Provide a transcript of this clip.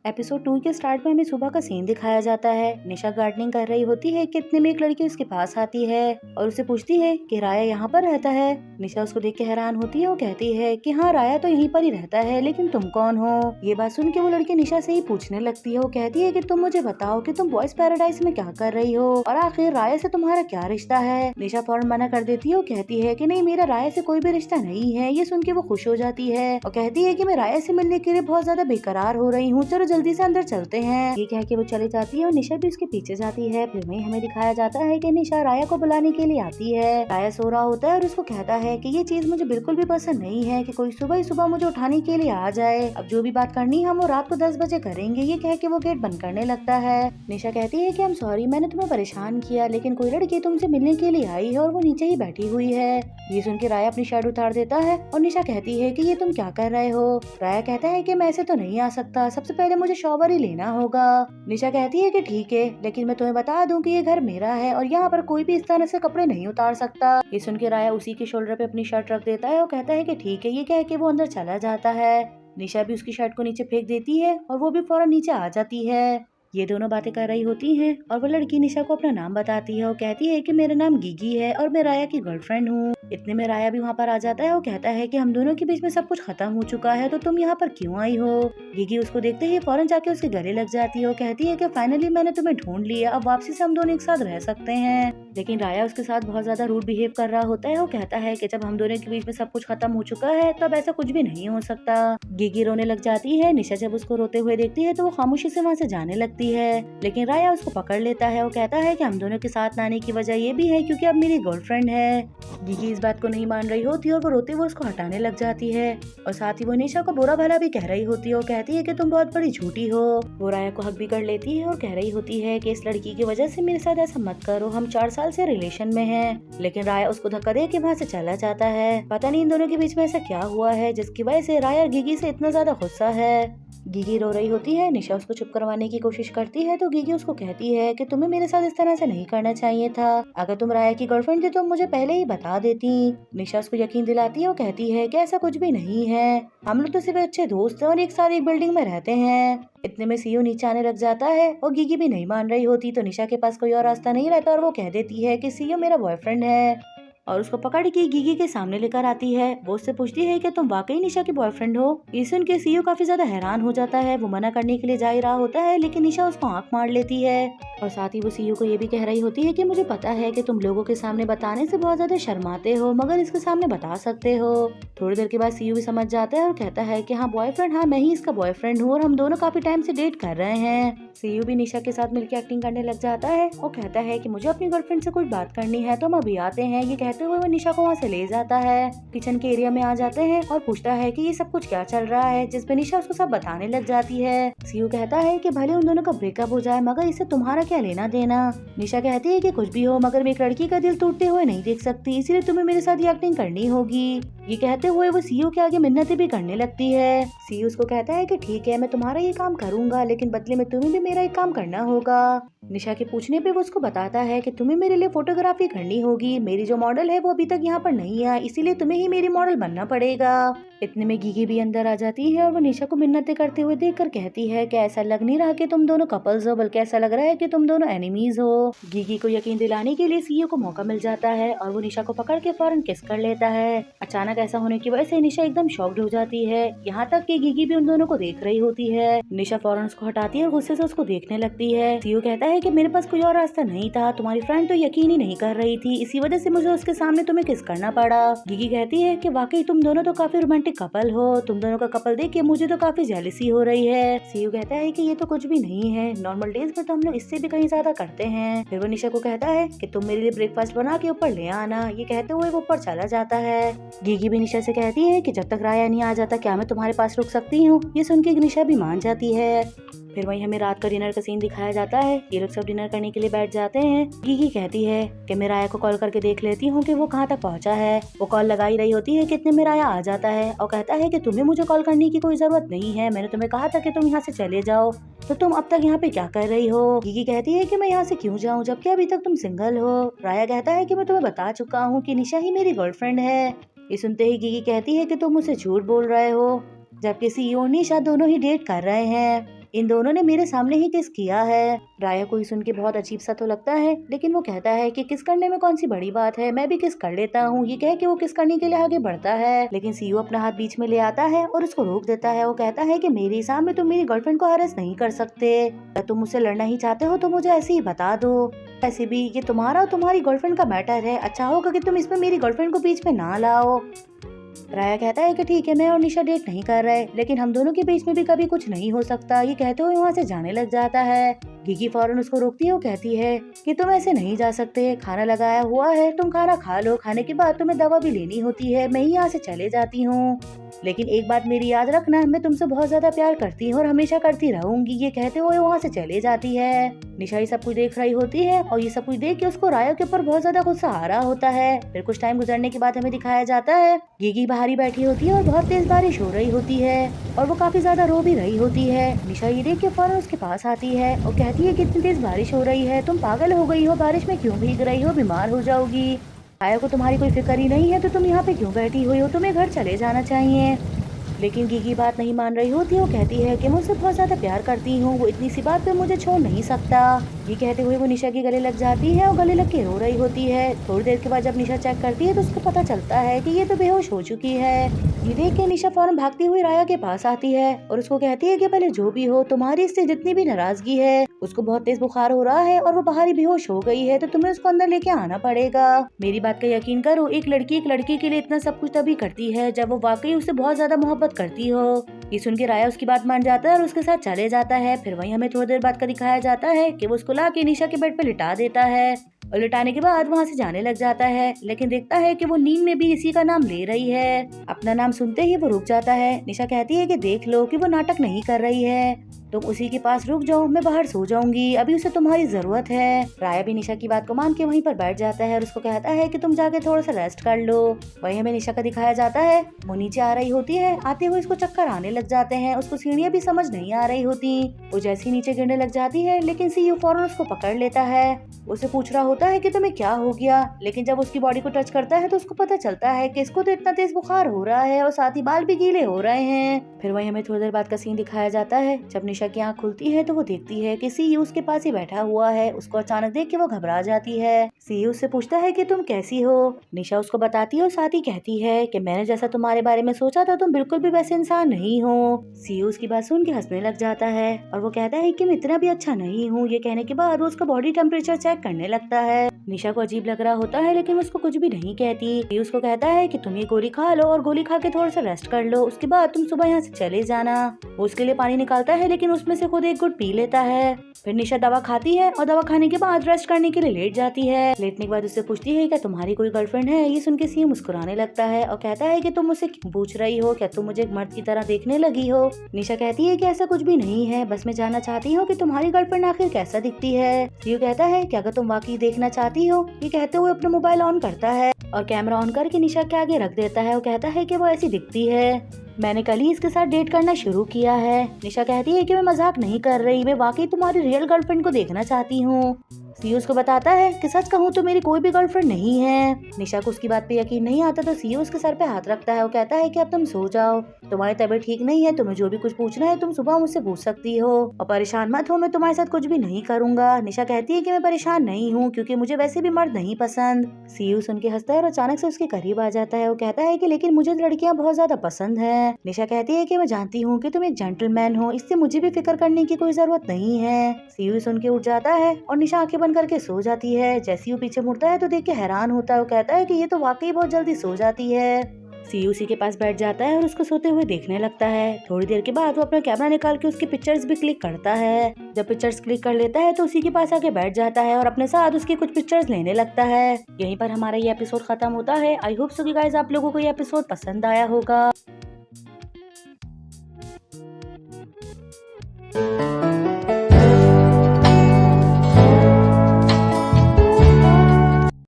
Episode 2 के start में हमें सुबह का सीन दिखाया जाता है। निशा गार्डनिंग कर रही होती है कि इतने में एक लड़की उसके पास आती है और उससे पूछती है कि राया यहाँ पर रहता है। निशा उसको देख के हैरान होती है और कहती है कि हाँ, राया तो यहीं पर ही रहता है, लेकिन तुम कौन हो। ये बात सुन के वो लड़की निशा से ही पूछने लगती है। वो कहती है कि तुम मुझे बताओ कि तुम बॉयज पैराडाइज में क्या कर रही हो और आखिर राया से तुम्हारा क्या रिश्ता है। निशा फौरन मना कर देती है और कहती है कि नहीं, मेरा राया से कोई भी रिश्ता नहीं है। ये सुन के वो खुश हो जाती है और कहती है कि मैं राया से मिलने के लिए बहुत ज्यादा बेकरार हो रही हूँ, चलो जल्दी से अंदर चलते हैं। ये कह के वो चली जाती है और निशा भी उसके पीछे जाती है। फिर वहीं हमें दिखाया जाता है कि निशा राया को बुलाने के लिए आती है। राया सो रहा होता है और उसको कहता है कि ये चीज मुझे बिल्कुल भी पसंद नहीं है कि कोई सुबह ही सुबह मुझे उठाने के लिए आ जाए। अब जो भी बात करनी है हम वो रात को 10 बजे करेंगे। ये कह के वो गेट बंद करने लगता है। निशा कहती है कि आई एम सॉरी, मैंने तुम्हें परेशान किया, लेकिन कोई लड़की तुमसे मिलने के लिए आई है और वो नीचे ही बैठी हुई है। ये सुन के राया अपनी शर्ट उतार देता है और निशा कहती है कि ये तुम क्या कर रहे हो। राया कहता है कि मैं ऐसे तो नहीं आ सकता, सबसे पहले मुझे शॉवर ही लेना होगा। निशा कहती है कि ठीक है, लेकिन मैं तुम्हें बता दूं कि ये घर मेरा है और यहाँ पर कोई भी इस तरह से कपड़े नहीं उतार सकता। ये सुन के राया उसी के शोल्डर पे अपनी शर्ट रख देता है और कहता है कि ठीक है। ये कह के वो अंदर चला जाता है। निशा भी उसकी शर्ट को नीचे फेंक देती है और वो भी फौरन नीचे आ जाती है। ये दोनों बातें कर रही होती हैं और वो लड़की निशा को अपना नाम बताती है और कहती है कि मेरा नाम गीगी है और मैं राया की गर्लफ्रेंड हूँ। इतने में राया भी वहाँ पर आ जाता है और कहता है कि हम दोनों के बीच में सब कुछ खत्म हो चुका है, तो तुम यहाँ पर क्यों आई हो। गीगी उसको देखते ही फौरन जाके उसके गले लग जाती है और कहती है कि फाइनली मैंने तुम्हें ढूंढ लिया, अब वापसी से हम दोनों एक साथ रह सकते हैं। लेकिन राया उसके साथ बहुत ज्यादा रूड बिहेव कर रहा होता है। वो कहता है कि जब हम दोनों के बीच में सब कुछ खत्म हो चुका है तब ऐसा कुछ भी नहीं हो सकता। गीगी रोने लग जाती है। निशा जब उसको रोते हुए देखती है तो वो खामोशी से वहाँ से जाने लगती है, लेकिन राया उसको पकड़ लेता है। वो कहता है कि हम दोनों के साथ आने की वजह ये भी है क्योंकि अब मेरी गर्लफ्रेंड है। गीगी इस बात को नहीं मान रही होती और वो रोते हुए उसको हटाने लग जाती है और साथ ही वो निशा को बुरा भला भी कह रही होती है। वो कहती है कि तुम बहुत बड़ी झूठी हो। वो राया को हक भी कर लेती है और कह रही होती है कि इस लड़की की वजह से मेरे साथ ऐसा मत करो, हम 4 साल से रिलेशन में हैं। लेकिन राया उसको धक्का दे के वहाँ से चला जाता है। पता नहीं इन दोनों के बीच में ऐसा क्या हुआ है जिसकी वजह से राया गीगी से इतना ज्यादा गुस्सा है। गीगी रो रही होती है। निशा उसको चुप करवाने की कोशिश करती है तो गीगी उसको कहती है कि तुम्हें मेरे साथ इस तरह से नहीं करना चाहिए था। अगर तुम राया की गर्लफ्रेंड थी तो मुझे पहले ही बता देती। निशा उसको यकीन दिलाती है और कहती है कि ऐसा कुछ भी नहीं है, हम लोग तो सिर्फ अच्छे दोस्त हैं और एक साथ एक बिल्डिंग में रहते हैं। इतने में सीयू नीचे आने लग जाता है और गीगी भी नहीं मान रही होती तो निशा के पास कोई और रास्ता नहीं रहता और वो कह देती है कि सीयू मेरा बॉयफ्रेंड है और उसको पकड़ के गीगी के सामने लेकर आती है। वो उससे पूछती है कि तुम वाकई निशा की बॉयफ्रेंड हो। ये सुन के सीयू काफी ज्यादा हैरान हो जाता है। वो मना करने के लिए जा ही रहा होता है, लेकिन निशा उसको आंख मार लेती है और साथ ही वो सीयू को ये भी कह रही होती है कि मुझे पता है कि तुम लोगों के सामने बताने से बहुत ज्यादा शर्माते हो, मगर इसके सामने बता सकते हो। थोड़ी देर के बाद सीयू भी समझ जाता है और कहता है कि हाँ बॉयफ्रेंड, हाँ मैं ही इसका बॉयफ्रेंड हूँ और हम दोनों काफी टाइम से डेट कर रहे हैं। सीयू भी निशा के साथ मिलकर एक्टिंग करने लग जाता है और कहता है कि मुझे अपनी गर्लफ्रेंड से कुछ बात करनी है तो हम अभी आते हैं। ये कहते हुए वो निशा को वहाँ से ले जाता है। किचन के एरिया में आ जाते हैं और पूछता है कि ये सब कुछ क्या चल रहा है, जिसपे निशा उसको सब बताने लग जाती है। सीयू कहता है कि भले उन दोनों का ब्रेकअप हो जाए मगर इससे तुम्हारा क्या लेना देना। निशा कहती है कि कुछ भी हो मगर मैं एक लड़की का दिल टूटते हुए नहीं देख सकती, इसीलिए तुम्हें मेरे साथ ये एक्टिंग करनी होगी। ये कहते हुए वो सीयू के आगे मिन्नतें भी करने लगती है। सीयू उसको कहता है कि ठीक है, मैं तुम्हारा ये काम करूंगा, लेकिन बदले में तुम्हें भी मेरा एक काम करना होगा। निशा के पूछने पे वो उसको बताता है कि तुम्हें मेरे लिए फोटोग्राफी करनी होगी। मेरी जो मॉडल है वो अभी तक यहाँ पर नहीं है, इसीलिए तुम्हें ही मेरी मॉडल बनना पड़ेगा। इतने में गीगी भी अंदर आ जाती है और वो निशा को मिन्नतें करते हुए देखकर कहती है कि ऐसा लग नहीं रहा कि तुम दोनों कपल्स हो, बल्कि ऐसा लग रहा है कि तुम दोनों एनिमीज हो। गीगी को यकीन दिलाने के लिए सीयू को मौका मिल जाता है और वो निशा को पकड़ के फौरन किस कर लेता है। अचानक ऐसा होने की वजह से निशा एकदम शॉक्ड हो जाती है, यहाँ तक कि गीगी भी उन दोनों को देख रही होती है। निशा फौरन उसको हटाती है और गुस्से से उसको देखने लगती है। सीयू कहता है कि मेरे पास कोई और रास्ता नहीं था, तुम्हारी फ्रेंड तो यकीन ही नहीं कर रही थी, इसी वजह से मुझे उसके सामने तुम्हें किस करना पड़ा। गीगी कहती है कि वाकई तुम दोनों तो काफी रोमांटिक कपल हो, तुम दोनों का कपल देख के मुझे तो काफी जेलसी हो रही है। सीयू कहता है कि ये तो कुछ भी नहीं है, नॉर्मल डेज में तो हम लोग इससे भी कहीं ज्यादा करते हैं। फिर वो निशा को कहता है कि तुम मेरे लिए ब्रेकफास्ट बना के ऊपर ले आना। ये कहते हुए वो ऊपर चला जाता है। गीगी भी निशा से कहती है कि जब तक राया नहीं आ जाता क्या मैं तुम्हारे पास रुक सकती हूँ। ये सुन के निशा भी मान जाती है। फिर वहीं हमें रात का डिनर का सीन दिखाया जाता है। ये लोग सब डिनर करने के लिए बैठ जाते हैं। गीगी कहती है कि मैं राया को कॉल करके देख लेती हूँ कि वो कहाँ तक पहुँचा है। वो कॉल लगा ही रही होती है कि इतने में राया आ जाता है और कहता है कि तुम्हें मुझे कॉल करने की कोई जरूरत नहीं है, मैंने तुम्हें कहा था कि तुम यहाँ से चले जाओ, तो तुम अब तक यहाँ पे क्या कर रही हो। गीगी कहती है कि मैं यहाँ से क्यों जाऊँ जबकि अभी तक तुम सिंगल हो। राया कहता है कि मैं तुम्हें बता चुका हूँ कि निशा ही मेरी गर्लफ्रेंड है। ये सुनते ही गीगी कहती है कि तुम मुझसे झूठ बोल रहे हो, जबकि सीयू और निशा दोनों ही डेट कर रहे हैं। इन दोनों ने मेरे सामने ही किस किया है। राया को ये सुन के बहुत अजीब सा तो लगता है, लेकिन वो कहता है कि किस करने में कौन सी बड़ी बात है, मैं भी किस कर लेता हूँ। ये कह के वो किस करने के लिए आगे बढ़ता है, लेकिन सीयू अपना हाथ बीच में ले आता है और उसको रोक देता है। वो कहता है कि मेरे सामने तुम मेरी गर्लफ्रेंड को अरेस्ट नहीं कर सकते। अगर तुम मुझसे लड़ना ही चाहते हो तो मुझे ऐसे ही बता दो। ऐसे भी ये तुम्हारा और तुम्हारी गर्लफ्रेंड का मैटर है, अच्छा होगा कि तुम इसमें मेरी गर्लफ्रेंड को बीच में ना लाओ। राया कहता है कि ठीक है, मैं और निशा डेट नहीं कर रहे, लेकिन हम दोनों के बीच में भी कभी कुछ नहीं हो सकता। ये कहते हुए वहाँ से जाने लग जाता है। गिगी फौरन उसको रोकती है। वो कहती है कि तुम ऐसे नहीं जा सकते, खाना लगाया हुआ है, तुम खाना खा लो, खाने के बाद तुम्हें दवा भी लेनी होती है, मैं ही यहाँ से चले जाती हूँ। लेकिन एक बात मेरी याद रखना, मैं तुमसे बहुत ज्यादा प्यार करती हूँ और हमेशा करती रहूंगी। ये कहते हुए वहाँ से चले जाती है। निशा ये सब कुछ देख रही होती है और ये सब कुछ देख के उसको राया के ऊपर बहुत ज्यादा गुस्सा आ रहा होता है। फिर कुछ टाइम गुजरने के बाद हमें दिखाया जाता है गिगी बाहर ही बैठी होती है और बहुत तेज बारिश हो रही होती है और वो काफी ज्यादा रो भी रही होती है। निशा ये देख के फौरन उसके पास आती है और कहती है कि इतनी तेज बारिश हो रही है, तुम पागल हो गई हो, बारिश में क्यों भीग रही हो, बीमार हो जाओगी। राया को तुम्हारी कोई फिक्र ही नहीं है तो तुम यहाँ पे क्यों बैठी हुई हो, तुम्हें घर चले जाना चाहिए। लेकिन गिगी बात नहीं मान रही होती। वो कहती है कि मुझसे बहुत ज्यादा प्यार करती हूँ, वो इतनी सी बात पे मुझे छोड़ नहीं सकता। ये कहते हुए वो निशा के गले लग जाती है और गले लग के रो रही होती है। थोड़ी देर के बाद जब निशा चेक करती है तो उसको पता चलता है कि ये तो बेहोश हो चुकी है। ये देख के निशा फौरन भागती हुई राया के पास आती है और उसको कहती है कि भले जो भी हो, तुम्हारी इससे जितनी भी नाराजगी है, उसको बहुत तेज बुखार हो रहा है और वो बाहर ही बेहोश हो गई है, तो तुम्हें उसको अंदर लेके आना पड़ेगा। मेरी बात का यकीन करो, एक लड़की के लिए इतना सब कुछ तभी करती है जब वो वाकई उससे बहुत ज्यादा मोहब्बत करती हो। ये सुन के राया उसकी बात मान जाता है और उसके साथ चले जाता है। फिर वहीं हमें थोड़ी देर बाद का दिखाया जाता है कि वो उसको ला के निशा के बेड पे लिटा देता है और लिटाने के बाद वहाँ से जाने लग जाता है, लेकिन देखता है कि वो नींद में भी इसी का नाम ले रही है। अपना नाम सुनते ही वो रुक जाता है। निशा कहती है कि देख लो कि वो नाटक नहीं कर रही है, तुम उसी के पास रुक जाओ, मैं बाहर सो जाऊंगी, अभी उसे तुम्हारी जरूरत है। राया भी निशा की बात को मान के वहीं पर बैठ जाता है और उसको कहता है कि तुम जाके थोड़ा सा रेस्ट कर लो। वहीं हमें निशा का दिखाया जाता है, वो नीचे आ रही होती है। आते हुए उसको चक्कर आने लग जाते हैं, उसको सीढ़ियाँ भी समझ नहीं आ रही होती। वो जैसे ही नीचे गिरने लग जाती है, लेकिन सीयू फौरन उसको पकड़ लेता है। उसे पूछ रहा होता है कि तुम्हें क्या हो गया, लेकिन जब उसकी बॉडी को टच करता है तो उसको पता चलता है कि इसको तो इतना तेज बुखार हो रहा है और साथ ही बाल भी गीले हो रहे हैं। फिर वहीं हमें थोड़ी देर बाद का सीन दिखाया जाता है। जब निशा की आँख खुलती है तो वो देखती है कि सीयू उसके पास ही बैठा हुआ है। उसको अचानक देख के वो घबरा जाती है। सीयू उससे पूछता है कि तुम कैसी हो। निशा उसको बताती है और साथ ही कहती है कि मैंने जैसा तुम्हारे बारे में सोचा था, तुम बिल्कुल भी वैसे इंसान नहीं हो। सीयू उसकी बात सुन के हंसने लग जाता है और वो कहता है कि मैं इतना भी अच्छा नहीं हूँ। ये कहने के बाद वो उसका बॉडी टेम्परेचर चेक करने लगता है। निशा को अजीब लग रहा होता है, लेकिन उसको कुछ भी नहीं कहती। सीयू उसको कहता है कि तुम ये गोली खा लो और गोली खा के थोड़ा सा रेस्ट कर लो, उसके बाद तुम सुबह यहाँ से चले जाना। वो उसके लिए पानी निकालता है, लेकिन उसमें से खुद एक घुट पी लेता है। फिर निशा दवा खाती है और दवा खाने के बाद रेस्ट करने के लिए लेट जाती है। लेटने के बाद उससे पूछती है क्या तुम्हारी कोई गर्लफ्रेंड है। ये सुन के सीयू मुस्कुराने लगता है और कहता है कि तुम मुझसे क्यों पूछ रही हो, क्या तुम मुझे एक मर्द की तरह देखने लगी हो। निशा कहती है कि ऐसा कुछ भी नहीं है, बस मैं जानना चाहती हूँ कि तुम्हारी गर्लफ्रेंड आखिर कैसा दिखती है। सीयू कहता है कि अगर तुम वाकई देखना चाहती हो। ये कहते हुए अपना मोबाइल ऑन करता है और कैमरा ऑन करके निशा के आगे रख देता है। वो कहता है कि वो ऐसी दिखती है, मैंने कल ही इसके साथ डेट करना शुरू किया है। निशा कहती है कि मैं मजाक नहीं कर रही, मैं वाकई तुम्हारी रियल गर्लफ्रेंड को देखना चाहती हूँ। सीयू उसको बताता है कि सच कहूँ तो मेरी कोई भी गर्लफ्रेंड नहीं है। निशा को उसकी बात पे यकीन नहीं आता तो सीयू उसके सर पे हाथ रखता है। वो कहता है कि अब तुम सो जाओ, तुम्हारी तबीयत ठीक नहीं है, तुम्हें जो भी कुछ पूछना है तुम सुबह मुझसे पूछ सकती हो और परेशान मत हो, मैं तुम्हारे साथ कुछ भी नहीं करूंगा। निशा कहती है कि मैं परेशान नहीं हूँ क्योंकि मुझे वैसे भी मर्द नहीं पसंद। सीयू सुन के हंसता है और अचानक से उसके करीब आ जाता है। वो कहता है कि लेकिन मुझे लड़कियां बहुत ज्यादा पसंद है। निशा कहती है कि मैं जानती हूँ कि तुम एक जेंटलमैन हो, इससे मुझे भी फिक्र करने की कोई जरूरत नहीं है। सीयू सुन के उठ जाता है और निशा आंखें बंद करके सो जाती है। जैसे ही वो पीछे मुड़ता है तो देख के हैरान होता है। वो कहता है कि ये तो वाकई बहुत जल्दी सो जाती है। सीयू उसी के पास बैठ जाता है और उसको सोते हुए देखने लगता है। थोड़ी देर के बाद वो अपना कैमरा निकाल के उसकी पिक्चर्स भी क्लिक करता है। जब पिक्चर्स क्लिक कर लेता है तो उसी के पास आके बैठ जाता है और अपने साथ उसकी कुछ पिक्चर्स लेने लगता है। यहीं पर हमारा ये एपिसोड खत्म होता है। आई होप सो गाइस आप लोगों को ये एपिसोड पसंद आया होगा।